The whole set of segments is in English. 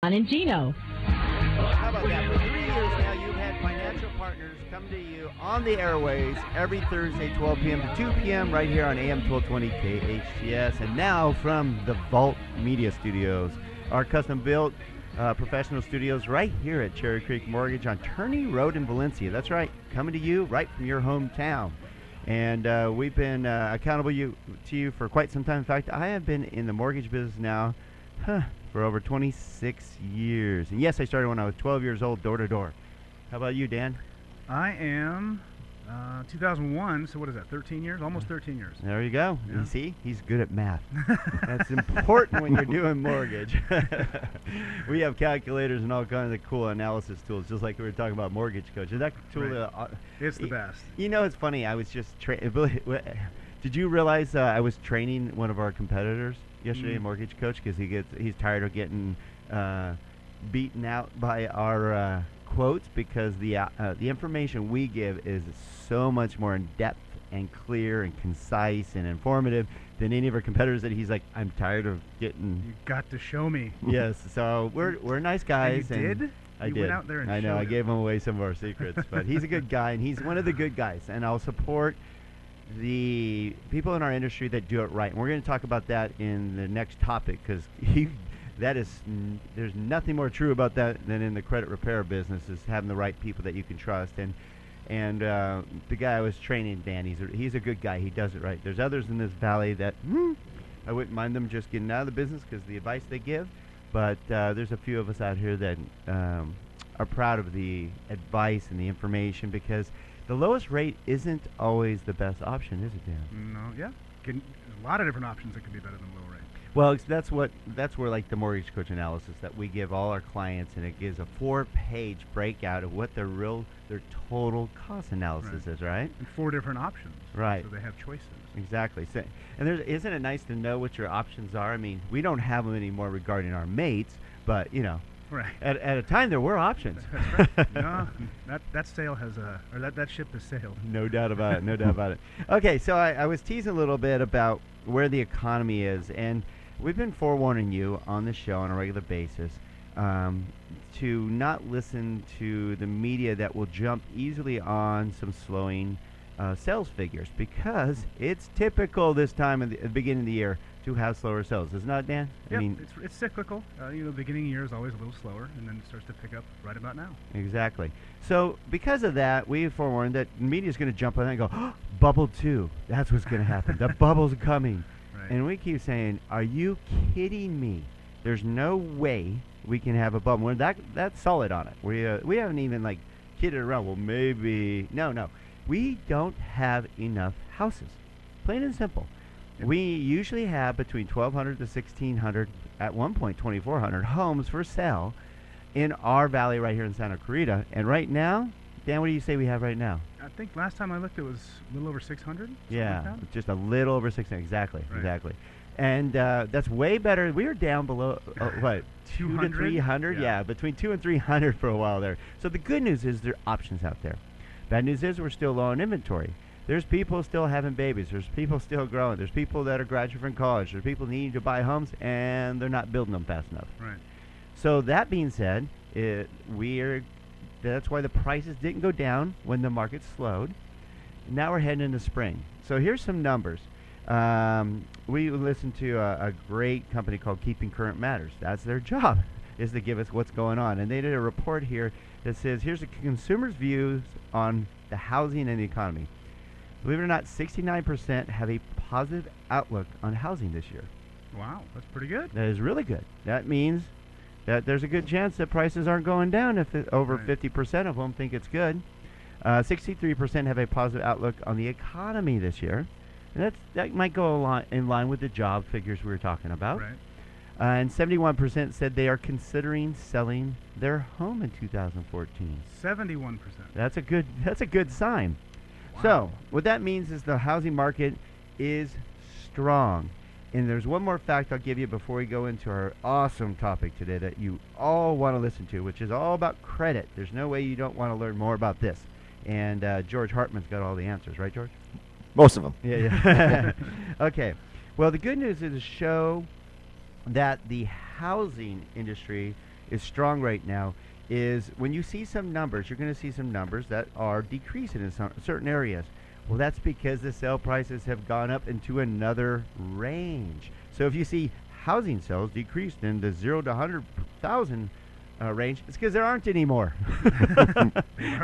And Gino. How about that? For 3 years now, you've had financial partners come to you on the airways every Thursday, 12 p.m. to 2 p.m. right here on AM 1220 KHTS. And now from the Vault Media Studios, our custom-built professional studios right here at Cherry Creek Mortgage on Turney Road in Valencia. That's right, coming to you right from your hometown. And we've been accountable to you for quite some time. In fact, I have been in the mortgage business now for over 26 years. And yes, I started when I was 12 years old, door to door. How about you, Dan? I am 2001, so what is that, 13 years? Almost 13 years. There you go. Yeah. You see, he's good at math. That's important when you're doing mortgage. We have calculators and all kinds of cool analysis tools, just like we were talking about Mortgage Coach. Is that tool? Right. It's the best. You know, it's funny. I was just did you realize I was training one of our competitors yesterday, a Mortgage Coach, because he's tired of getting beaten out by our quotes, because the information we give is so much more in depth and clear and concise and informative than any of our competitors, that he's like, I'm tired of getting. You got to show me. Yes, so we're nice guys. And you did? I did. Went out there and I know. showed I it. gave him away some of our secrets, but he's a good guy, and he's one of the good guys. And I'll support the people in our industry that do it right. And we're going to talk about that in the next topic, because there's nothing more true about that than in the credit repair business, is having the right people that you can trust. And the guy I was training, Dan, he's a good guy. He does it right. There's others in this valley that I wouldn't mind them just getting out of the business because of the advice they give. But there's a few of us out here that are proud of the advice and the information, because the lowest rate isn't always the best option, is it, Dan? No, yeah. There's a lot of different options that could be better than low rate. Well, that's where like the Mortgage Coach analysis that we give all our clients, and it gives a 4-page breakout of what their total cost analysis is, right? And 4 different options. Right. So they have choices. Exactly. So, and isn't it nice to know what your options are? I mean, we don't have them anymore regarding our mates, but you know. Right. At a time, there were options. That's right. No, that sail has that ship has sailed. No doubt about it. No doubt about it. Okay, so I was teasing a little bit about where the economy is, and we've been forewarning you on the show on a regular basis to not listen to the media that will jump easily on some slowing sales figures, because it's typical this time at the beginning of the year to have slower sales. Isn't that, Dan? Yeah, I mean, it's cyclical. The beginning of the year is always a little slower, and then it starts to pick up right about now. Exactly. So because of that, we forewarned that the media is going to jump on that and go, oh, bubble 2. That's what's going to happen. The bubble's coming. Right. And we keep saying, are you kidding me? There's no way we can have a bubble. We're that's solid on it. We haven't even like kidded around. Well, maybe. No. We don't have enough houses. Plain and simple. Yep. We usually have between 1,200 to 1,600, at one point 2,400 homes for sale in our valley right here in Santa Clarita. And right now, Dan, what do you say we have right now? I think last time I looked, it was a little over 600. Yeah, like just a little over 600. Exactly, right. Exactly. And that's way better. We were down below, what, 200 to 300? Yeah, between 200 and 300 for a while there. So the good news is there are options out there. Bad news is we're still low on inventory. There's people still having babies. There's people still growing. There's people that are graduating from college. There's people needing to buy homes, and they're not building them fast enough. Right. So that being said, that's why the prices didn't go down when the market slowed. Now we're heading into spring. So here's some numbers. We listened to a great company called Keeping Current Matters. That's their job, is to give us what's going on. And they did a report here that says, here's the consumer's views on the housing and the economy. Believe it or not, 69% have a positive outlook on housing this year. Wow, that's pretty good. That is really good. That means that there's a good chance that prices aren't going down if over 50% of them think it's good. 63% have a positive outlook on the economy this year. And that might go in line with the job figures we were talking about. Right. And 71% said they are considering selling their home in 2014. 71%. That's a good sign. Wow. So what that means is the housing market is strong. And there's one more fact I'll give you before we go into our awesome topic today that you all want to listen to, which is all about credit. There's no way you don't want to learn more about this. And George Hartmann's got all the answers, right, George? Most of them. Yeah. Okay. Well, the good news is to show that the housing industry is strong right now is when you see some numbers, you're going to see some numbers that are decreasing in some certain areas. Well, that's because the sale prices have gone up into another range. So if you see housing sales decreased in the 0 to 100,000 range, it's because there aren't any more.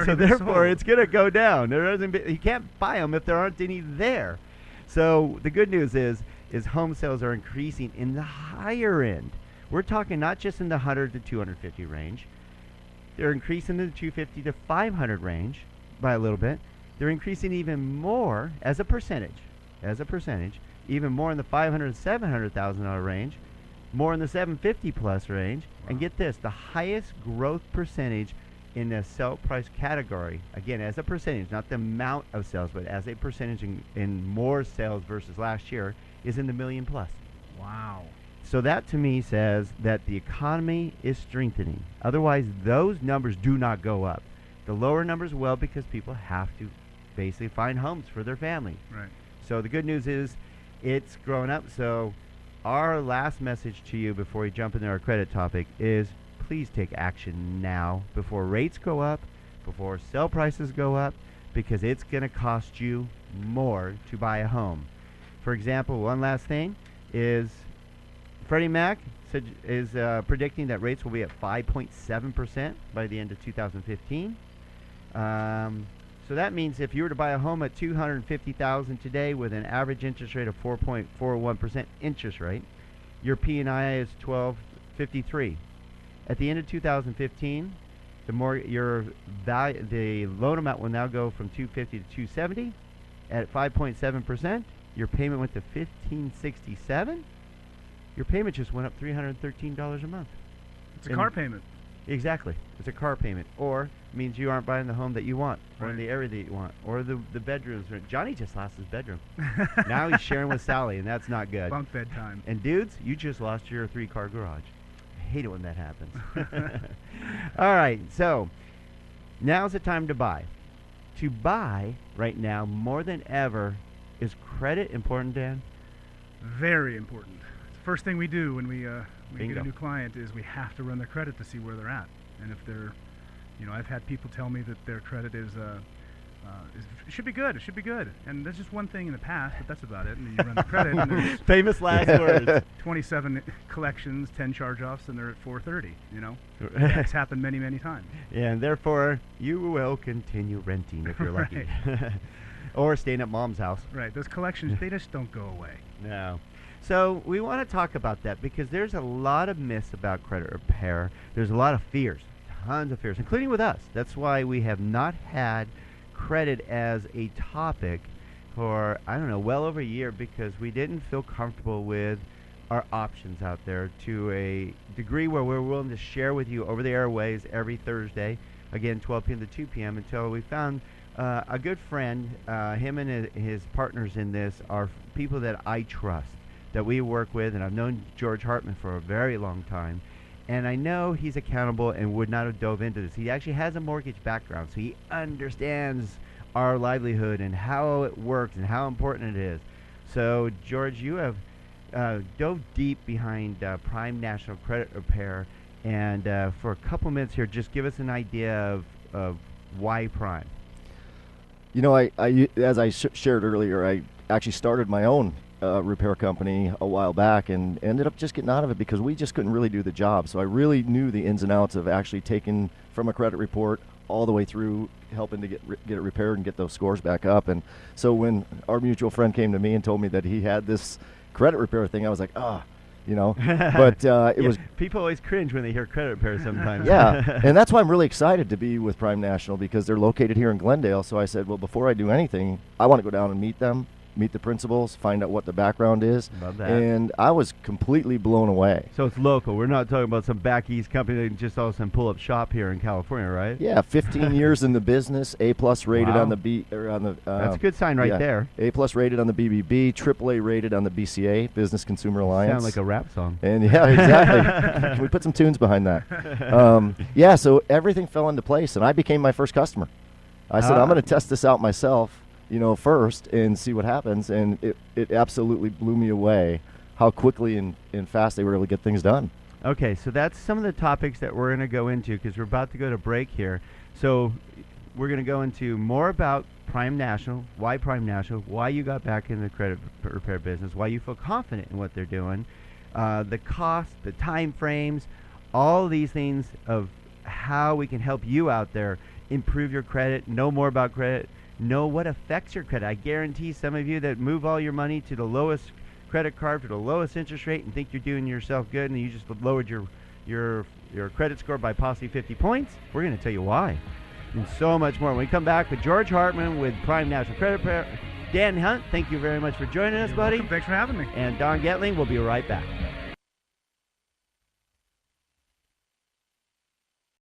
So therefore, it's going to go down. You can't buy them if there aren't any there. So the good news is home sales are increasing in the higher end. We're talking not just in the 100 to 250 range. They're increasing in the 250 to 500 range by a little bit. They're increasing even more as a percentage, even more in the 500 to $700,000 range, more in the 750 plus range. Wow. And get this, the highest growth percentage in the sale price category, again, as a percentage, not the amount of sales, but as a percentage in more sales versus last year, is in the million plus. Wow. So that to me says that the economy is strengthening. Otherwise, those numbers do not go up. The lower numbers will, because people have to basically find homes for their family. Right. So the good news is it's growing up. So our last message to you before we jump into our credit topic is please take action now before rates go up, before sale prices go up, because it's going to cost you more to buy a home. For example, one last thing is Freddie Mac is predicting that rates will be at 5.7% by the end of 2015. So that means if you were to buy a home at $250,000 today with an average interest rate of 4.41% interest rate, your P&I is $1,253. At the end of 2015, the loan amount will now go from $250 to $270. At 5.7%, your payment went to $1,567. Your payment just went up $313 a month. It's a car payment. Exactly. It's a car payment. Or it means you aren't buying the home that you want, or in the area that you want, or the bedrooms. Johnny just lost his bedroom. Now he's sharing with Sally, and that's not good. Bunk bed time. And dudes, you just lost your 3-car garage. I hate it when that happens. All right, so now's the time to buy. To buy right now more than ever, is credit important, Dan? Very important. It's the first thing we do when we get a new client is we have to run their credit to see where they're at. And if they're, I've had people tell me that their credit is should be good. It should be good. And there's just one thing in the past, but that's about it. And then you run the credit. And there's famous last words. 27 collections, 10 charge-offs, and they're at 430. That's happened many, many times. Yeah, and therefore you will continue renting if you're lucky, or staying at mom's house. Right. Those collections, they just don't go away. No. So we want to talk about that because there's a lot of myths about credit repair. There's a lot of fears, tons of fears, including with us. That's why we have not had credit as a topic for, well over a year, because we didn't feel comfortable with our options out there to a degree where we're willing to share with you over the airways every Thursday, again, 12 p.m. to 2 p.m. until we found a good friend. Him and his partners in this are people that I trust, that we work with, and I've known George Hartmann for a very long time, and I know he's accountable and would not have dove into this. He actually has a mortgage background, so he understands our livelihood and how it works and how important it is. So, George, you have dove deep behind Prime National Credit Repair, and for a couple minutes here, just give us an idea of why Prime. I as I shared earlier, I actually started my own repair company a while back and ended up just getting out of it because we just couldn't really do the job. So I really knew the ins and outs of actually taking from a credit report all the way through helping to get it repaired and get those scores back up. And so when our mutual friend came to me and told me that he had this credit repair thing, I was like, but it was... People always cringe when they hear credit repair sometimes. Yeah, and that's why I'm really excited to be with Prime National, because they're located here in Glendale. So I said, well, before I do anything, I want to go down and meet them, meet the principals, find out what the background is. Love that. And I was completely blown away. So it's local. We're not talking about some back east company that just all of a sudden pull up shop here in California, right? Yeah, 15 years in the business, A+ rated on the that's a good sign right there. A+ rated on the BBB, AAA rated on the BCA, Business Consumer Alliance. Sound like a rap song. And yeah, exactly. Can we put some tunes behind that? So everything fell into place, and I became my first customer. I said, I'm going to test this out myself, first and see what happens. And it absolutely blew me away how quickly and fast they were able to get things done. Okay, so that's some of the topics that we're going to go into because we're about to go to break here. So we're going to go into more about Prime National, why you got back in the credit repair business, why you feel confident in what they're doing, the cost, the time frames, all these things of how we can help you out there improve your credit, know more about credit, know what affects your credit. I guarantee some of you that move all your money to the lowest credit card for the lowest interest rate and think you're doing yourself good and you just lowered your credit score by possibly 50 points, we're going to tell you why. And so much more. When we come back with George Hartmann with Prime National Credit Repair. Dan Hunt, thank you very much for joining us, buddy. Welcome. Thanks for having me. And Don Getling, we'll be right back.